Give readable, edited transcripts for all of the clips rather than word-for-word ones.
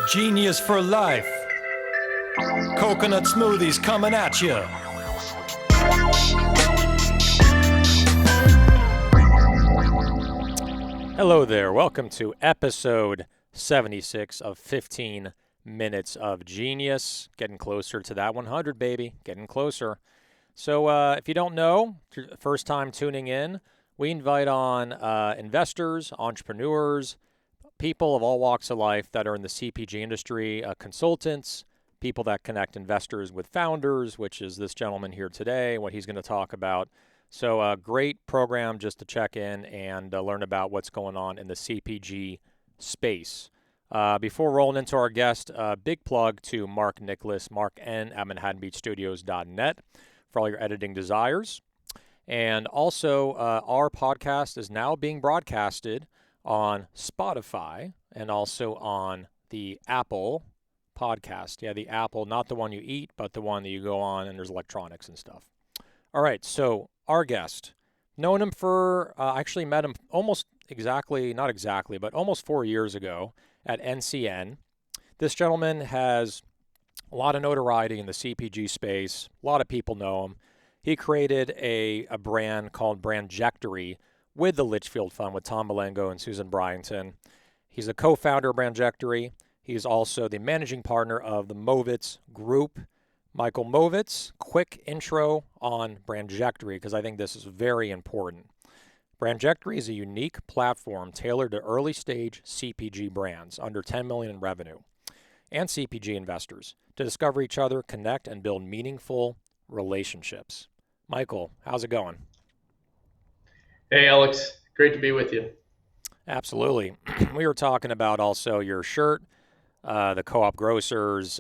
Genius for life. Coconut smoothies coming at you. Hello there. Welcome to episode 76 of 15 Minutes of Genius. Getting closer to that 100, baby. Getting closer. So if you don't know, first time tuning in, we invite on investors, entrepreneurs, people of all walks of life that are in the CPG industry, consultants, people that connect investors with founders, which is this gentleman here today, what he's going to talk about. So a great program just to check in and learn about what's going on in the CPG space. Before rolling into our guest, big plug to Mark Nicholas, Mark N at ManhattanBeachStudios.net for all your editing desires. And also, our podcast is now being broadcasted on Spotify and also on the Apple podcast. Yeah, the Apple, not the one you eat, but the one that you go on and there's electronics and stuff. All right, so our guest, known him for, actually met him almost exactly, not exactly, but almost 4 years ago at NCN. This gentleman has a lot of notoriety in the CPG space. A lot of people know him. He created a brand called Brandjectory with the Litchfield Fund with Tom Malengo and Susan Bryington. He's a co-founder of Brandjectory. He's also the managing partner of the Movitz Group. Michael Movitz, quick intro on Brandjectory because I think this is very important. Brandjectory is a unique platform tailored to early stage CPG brands under $10 million in revenue and CPG investors to discover each other, connect, and build meaningful relationships. Michael, how's it going? Hey, Alex. Great to be with you. Absolutely. We were talking about also your shirt, the Co-op Grocers,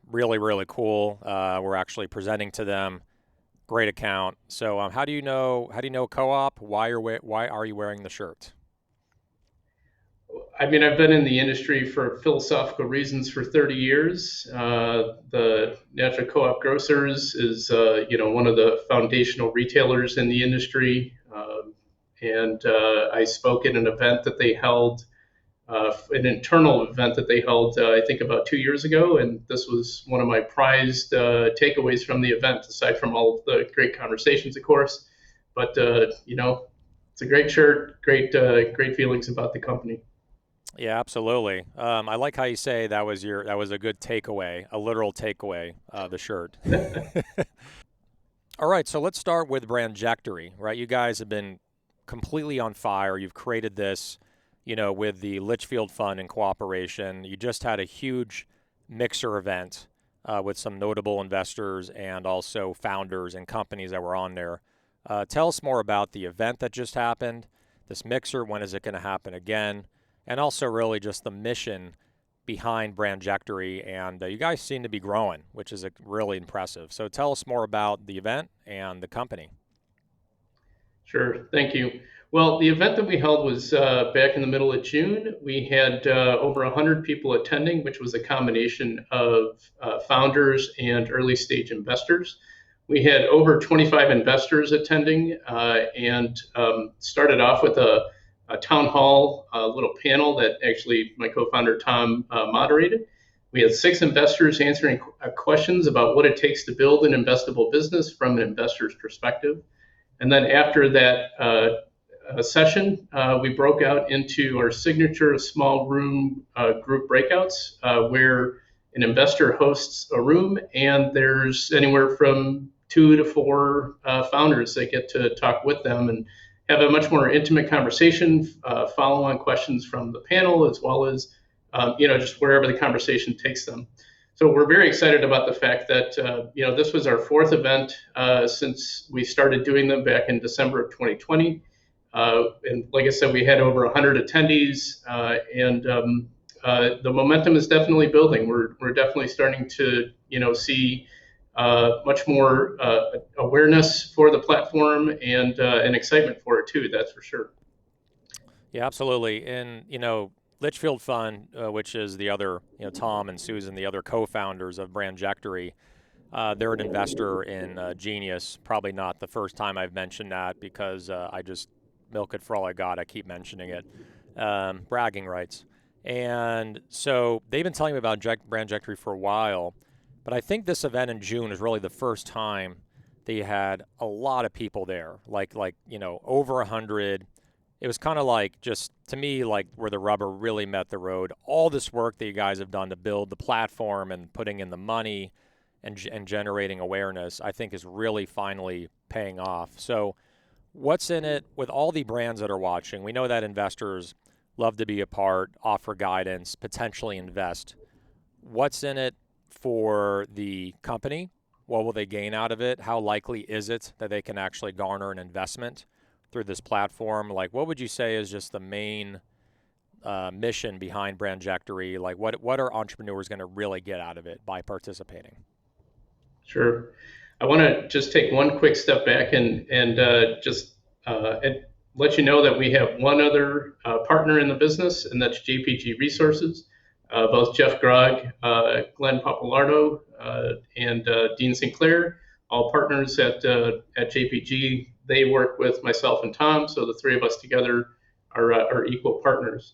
really, really cool. We're actually presenting to them. Great account. So how do you know Co-op? Why are you wearing the shirt? I mean, I've been in the industry for philosophical reasons for 30 years. The Natural Co-op Grocers is, one of the foundational retailers in the industry. And I spoke at an event that they held, an internal event that they held, I think about 2 years ago. And this was one of my prized takeaways from the event, aside from all of the great conversations, of course. But, it's a great shirt, great feelings about the company. Yeah, absolutely. I like how you say that was a good takeaway, a literal takeaway, the shirt. All right, so let's start with Brandjectory, right? You guys have been completely on fire. You've created this, with the Litchfield Fund in cooperation. You just had a huge mixer event with some notable investors and also founders and companies that were on there. Tell us more about the event that just happened, this mixer, when is it going to happen again, and also really just the mission behind Brandjectory. And you guys seem to be growing, which is really impressive. So tell us more about the event and the company. Sure. Thank you. Well, the event that we held was back in the middle of June. We had over 100 people attending, which was a combination of founders and early stage investors. We had over 25 investors attending and started off with a town hall, a little panel that actually my co-founder Tom moderated. We had 6 investors answering questions about what it takes to build an investable business from an investor's perspective. And then after that session, we broke out into our signature small room group breakouts where an investor hosts a room and there's anywhere from 2 to 4 founders that get to talk with them and have a much more intimate conversation, follow on questions from the panel, as well as, just wherever the conversation takes them. So we're very excited about the fact that, this was our 4th event since we started doing them back in December of 2020. And like I said, we had over 100 attendees and the momentum is definitely building. We're definitely starting to, see much more awareness for the platform and excitement for it too, that's for sure. Yeah, absolutely. And, Litchfield Fund, which is the other, Tom and Susan, the other co-founders of Brandjectory, they're an investor in Genius. Probably not the first time I've mentioned that because I just milk it for all I got. I keep mentioning it. Bragging rights. And so they've been telling me about Brandjectory for a while, but I think this event in June is really the first time they had a lot of people there, like over 100. It was kind of like, just to me, like where the rubber really met the road. All this work that you guys have done to build the platform and putting in the money and generating awareness, I think is really finally paying off. So what's in it with all the brands that are watching? We know that investors love to be a part, offer guidance, potentially invest. What's in it for the company? What will they gain out of it? How likely is it that they can actually garner an investment through this platform? Like, what would you say is just the main mission behind Brandjectory? Like, what are entrepreneurs going to really get out of it by participating? Sure. I want to just take one quick step back and let you know that we have one other partner in the business, and that's JPG Resources. Both Jeff Grog, Glenn Papalardo, and Dean Sinclair, all partners at JPG. They work with myself and Tom, so the three of us together are equal partners.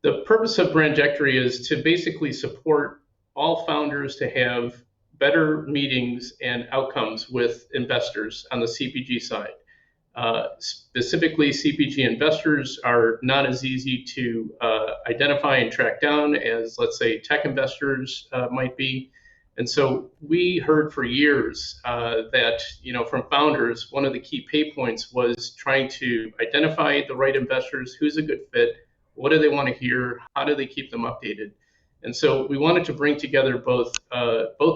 The purpose of Brandjectory is to basically support all founders to have better meetings and outcomes with investors on the CPG side. Specifically, CPG investors are not as easy to identify and track down as, let's say, tech investors might be. And so we heard for years that, from founders, one of the key pay points was trying to identify the right investors, who's a good fit, what do they want to hear, how do they keep them updated. And so we wanted to bring together both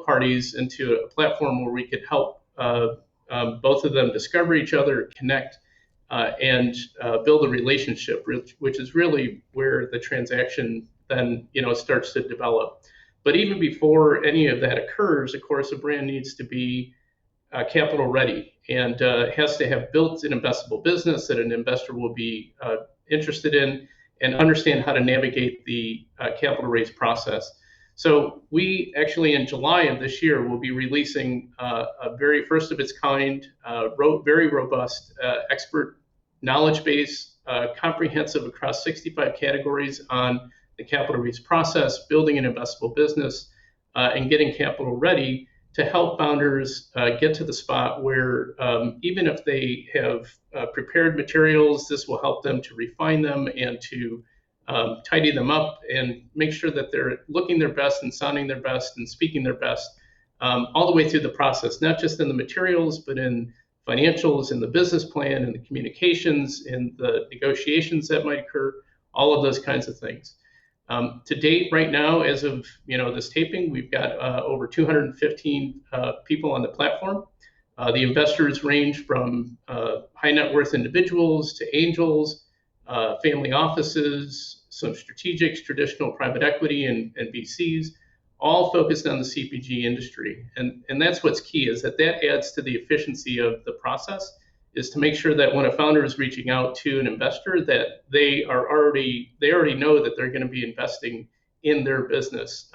parties into a platform where we could help both of them discover each other, connect, and build a relationship, which is really where the transaction then starts to develop. But even before any of that occurs, of course, a brand needs to be capital ready and has to have built an investable business that an investor will be interested in and understand how to navigate the capital raise process. So we actually, in July of this year, will be releasing a very first of its kind, very robust expert knowledge base, comprehensive across 65 categories on the capital raise process, building an investable business, and getting capital ready to help founders get to the spot where even if they have prepared materials, this will help them to refine them and to tidy them up and make sure that they're looking their best and sounding their best and speaking their best all the way through the process, not just in the materials, but in financials, in the business plan, in the communications, in the negotiations that might occur, all of those kinds of things. To date, right now, as of this taping, we've got over 215 people on the platform. The investors range from high net worth individuals to angels, family offices, some strategics, traditional private equity, and VCs, all focused on the CPG industry. And that's what's key, is that adds to the efficiency of the process, is to make sure that when a founder is reaching out to an investor, that they already know that they're going to be investing in their business,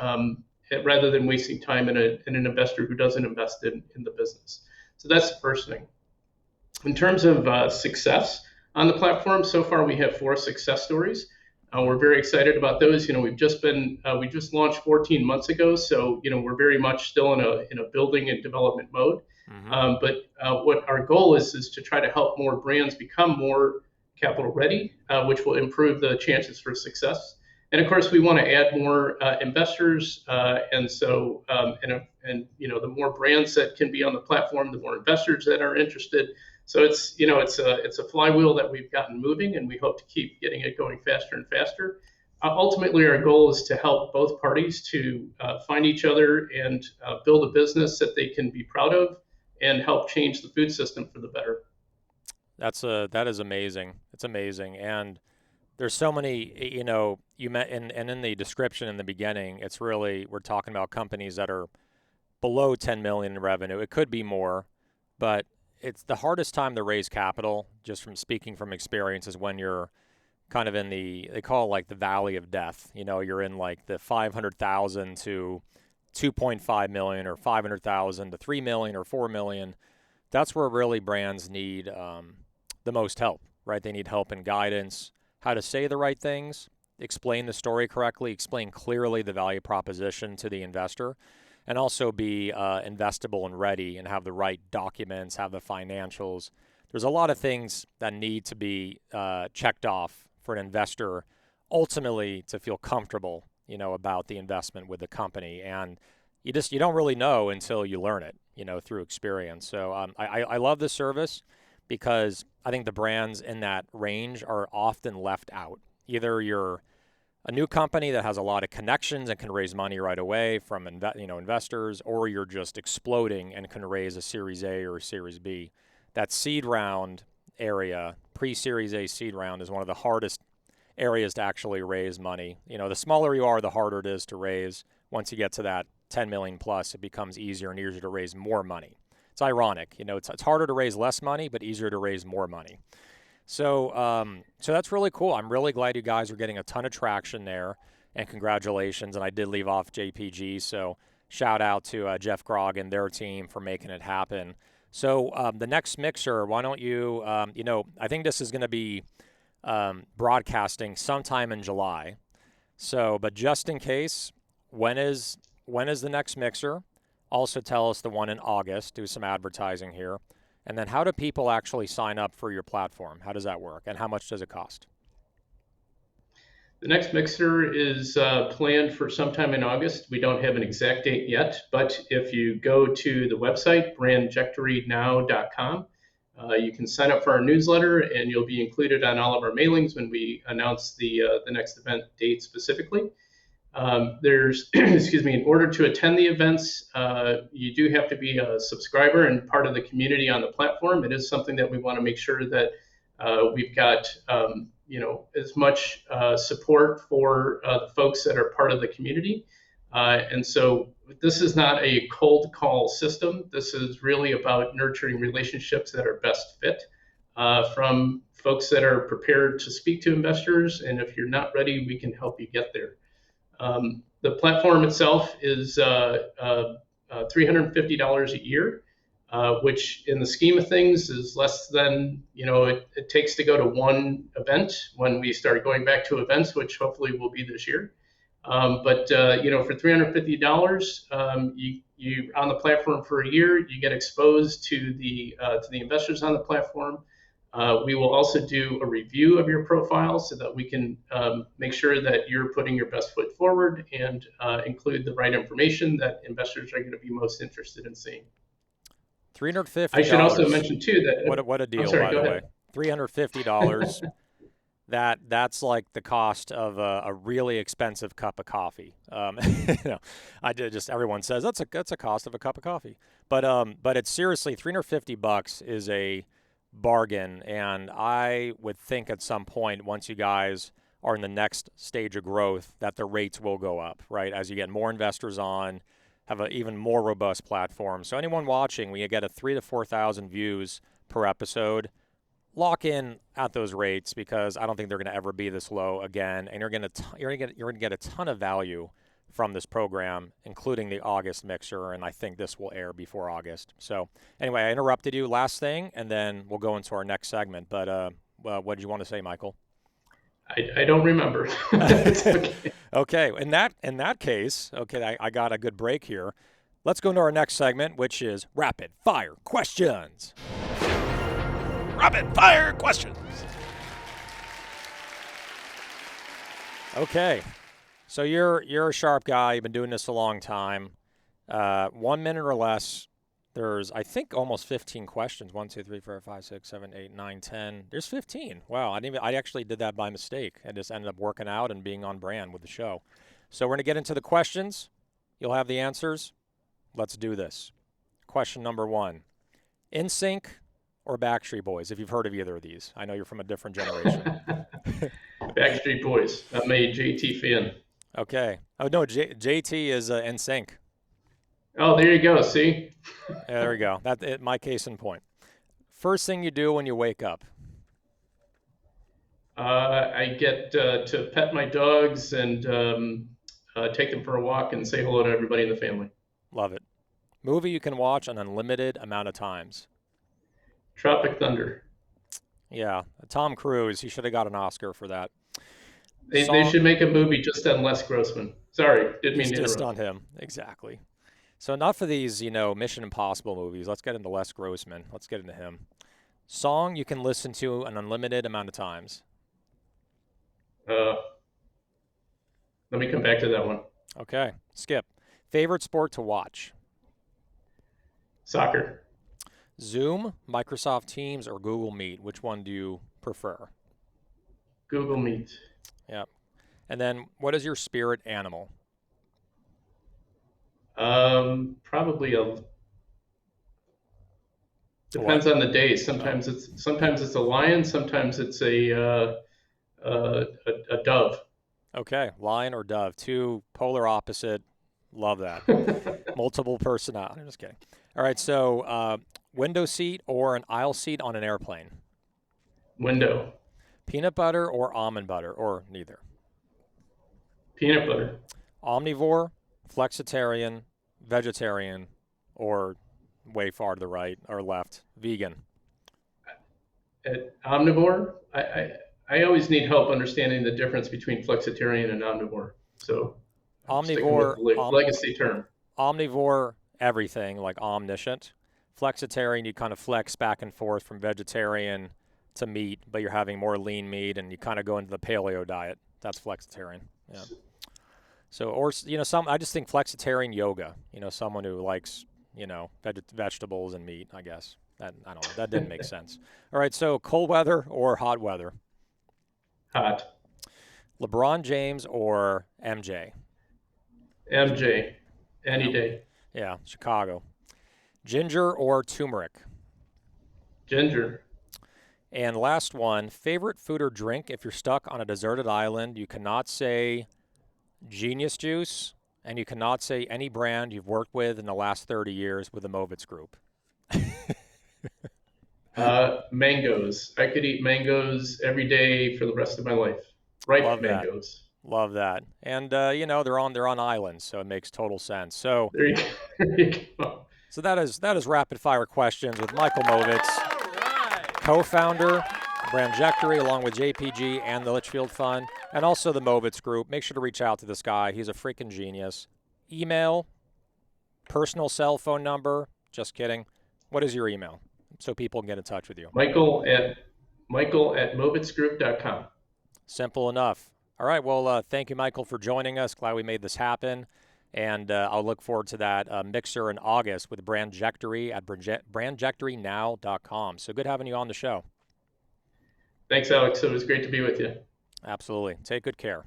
rather than wasting time in an investor who doesn't invest in the business. So that's the first thing. In terms of success on the platform, so far we have 4 success stories. We're very excited about those. We just launched 14 months ago, so we're very much still in a building and development mode. But what our goal is to try to help more brands become more capital ready, which will improve the chances for success. And of course, we want to add more investors, and the more brands that can be on the platform, the more investors that are interested. So it's a flywheel that we've gotten moving, and we hope to keep getting it going faster and faster. Ultimately, our goal is to help both parties to find each other and build a business that they can be proud of and help change the food system for the better. That is amazing. It's amazing. And there's so many, you met, and in the description in the beginning, it's really, we're talking about companies that are below 10 million in revenue. It could be more, but it's the hardest time to raise capital, just from speaking from experience, is when you're kind of in they call it like the valley of death. You're in like the 500,000 to 2.5 million, or 500,000 to 3 million or 4 million. That's where really brands need the most help, right? They need help and guidance, how to say the right things, explain the story correctly, explain clearly the value proposition to the investor, and also be investable and ready and have the right documents, have the financials. There's a lot of things that need to be checked off for an investor ultimately to feel comfortable, about the investment with the company. And you don't really know until you learn it, through experience. So I love this service because I think the brands in that range are often left out. Either you're a new company that has a lot of connections and can raise money right away from investors, or you're just exploding and can raise a Series A or a Series B. That seed round area, pre-Series A seed round, is one of the hardest areas to actually raise money. The smaller you are, the harder it is to raise. Once you get to that 10 million plus, it becomes easier and easier to raise more money. It's ironic, it's harder to raise less money, but easier to raise more money. So that's really cool. I'm really glad you guys are getting a ton of traction there, and congratulations. And I did leave off JPG, so shout out to Jeff Grog and their team for making it happen. So the next mixer, why don't you, I think this is going to be broadcasting sometime in July. So, but just in case, when is the next mixer? Also tell us the one in August. Do some advertising here. And then how do people actually sign up for your platform? How does that work? And how much does it cost? The next mixer is planned for sometime in August. We don't have an exact date yet, but if you go to the website, brandjectorynow.com, you can sign up for our newsletter, and you'll be included on all of our mailings when we announce the next event date specifically. There's, in order to attend the events, you do have to be a subscriber and part of the community on the platform. It is something that we want to make sure that we've got, as much support for the folks that are part of the community. And so this is not a cold call system. This is really about nurturing relationships that are best fit from folks that are prepared to speak to investors. And if you're not ready, we can help you get there. The platform itself is $350 a year, which in the scheme of things is less than, it takes to go to one event when we start going back to events, which hopefully will be this year. But for $350, you on the platform for a year, you get exposed to the investors on the platform. We will also do a review of your profile so that we can make sure that you're putting your best foot forward and include the right information that investors are going to be most interested in seeing. $350. I should also mention too that what a deal, sorry, by the way. $350. That's like the cost of a really expensive cup of coffee. Everyone says that's a cost of a cup of coffee, but it's seriously $350 is a bargain. And I would think at some point, once you guys are in the next stage of growth, that the rates will go up, right? As you get more investors on, have an even more robust platform. So anyone watching, we get a 3,000 to 4,000 views per episode. Lock in at those rates because I don't think they're going to ever be this low again. And you're going to get a ton of value from this program, including the August mixer. And I think this will air before August. So anyway, I interrupted you. Last thing, and then we'll go into our next segment. But what did you want to say, Michael? I don't remember. It's okay. Okay. In that case, okay, I got a good break here. Let's go into our next segment, which is rapid fire questions. Rapid fire questions. Okay. So you're a sharp guy. You've been doing this a long time. 1 minute or less. There's, I think, almost 15 questions. 1, 2, 3, 4, 5, 6, 7, 8, 9, 10. There's 15. Wow. I actually did that by mistake. I just ended up working out and being on brand with the show. So we're going to get into the questions. You'll have the answers. Let's do this. Question number 1. NSYNC or Backstreet Boys, if you've heard of either of these. I know you're from a different generation. Backstreet Boys. I'm a JT fan. Okay. Oh, no, JT is NSYNC. Oh, there you go. See? Yeah, there we go. That's my case in point. First thing you do when you wake up? I get to pet my dogs and take them for a walk and say hello to everybody in the family. Love it. Movie you can watch an unlimited amount of times? Tropic Thunder. Yeah. Tom Cruise, he should have got an Oscar for that. They should make a movie just on Les Grossman. Sorry, didn't mean to Just interrupt. on him, exactly. So enough of these, Mission Impossible movies. Let's get into Les Grossman. Let's get into him. Song you can listen to an unlimited amount of times. Let me come back to that one. Okay, skip. Favorite sport to watch? Soccer. Zoom, Microsoft Teams, or Google Meet? Which one do you prefer? Google Meet. Yeah. And then, what is your spirit animal? Probably depends on the day. Sometimes it's a lion. Sometimes it's a dove. Okay, lion or dove. Two polar opposite. Love that. Multiple personality. I'm just kidding. All right, so window seat or an aisle seat on an airplane? Window. Peanut butter or almond butter, or neither? Peanut butter. Omnivore, flexitarian, vegetarian, or way far to the right or left, vegan? Omnivore. I always need help understanding the difference between flexitarian and omnivore. So I'm sticking with the legacy term. Omnivore, everything, like omniscient. Flexitarian, you kind of flex back and forth from vegetarian to meat, but you're having more lean meat, and you kind of go into the paleo diet. That's flexitarian. Yeah. So, or I just think flexitarian yoga. Someone who likes vegetables and meat. I guess I don't know. That didn't make sense. All right. So, cold weather or hot weather? Hot. LeBron James or MJ? MJ. Any day. Yeah, Chicago. Ginger or turmeric? Ginger. And last one, favorite food or drink if you're stuck on a deserted island. You cannot say Genius Juice, and you cannot say any brand you've worked with in the last 30 years with the Movitz Group. Mangoes. I could eat mangoes every day for the rest of my life. Ripe mangoes. Love that. And they're on islands, so it makes total sense. So there you go. So that is rapid fire questions with Michael Movitz, co-founder Brandjectory, along with JPG and the Litchfield Fund, and also the Movitz Group. Make sure to reach out to this guy. He's a freaking genius. Email, personal cell phone number. Just kidding. What is your email so people can get in touch with you? Michael at movitzgroup.com. Simple enough. All right. Well, thank you, Michael, for joining us. Glad we made this happen. And I'll look forward to that mixer in August with Brandjectory at brandjectorynow.com. So good having you on the show. Thanks, Alex. It was great to be with you. Absolutely. Take good care.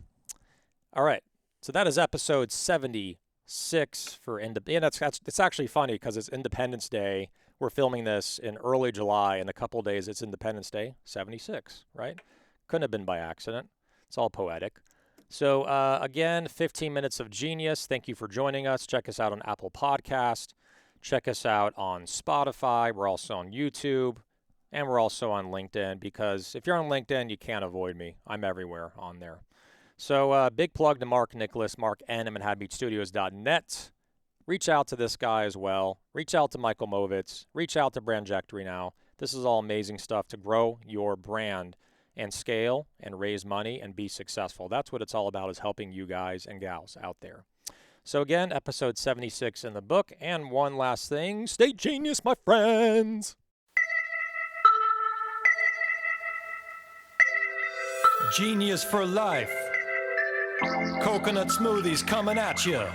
All right. So that is episode 76 for it's actually funny because it's Independence Day. We're filming this in early July. In a couple of days, it's Independence Day 76, right? Couldn't have been by accident. It's all poetic. So, again, 15 minutes of genius. Thank you for joining us. Check us out on Apple Podcast. Check us out on Spotify. We're also on YouTube. And we're also on LinkedIn, because if you're on LinkedIn, you can't avoid me. I'm everywhere on there. So, big plug to Mark Nicholas, Mark N. at ManhattanBeachStudios.net. Reach out to this guy as well. Reach out to Michael Movitz. Reach out to Brandjectory now. This is all amazing stuff to grow your brand and scale and raise money and be successful. That's what it's all about, is helping you guys and gals out there. So again, episode 76 in the book. And one last thing, stay genius, my friends. Genius for life. Coconut smoothies coming at you.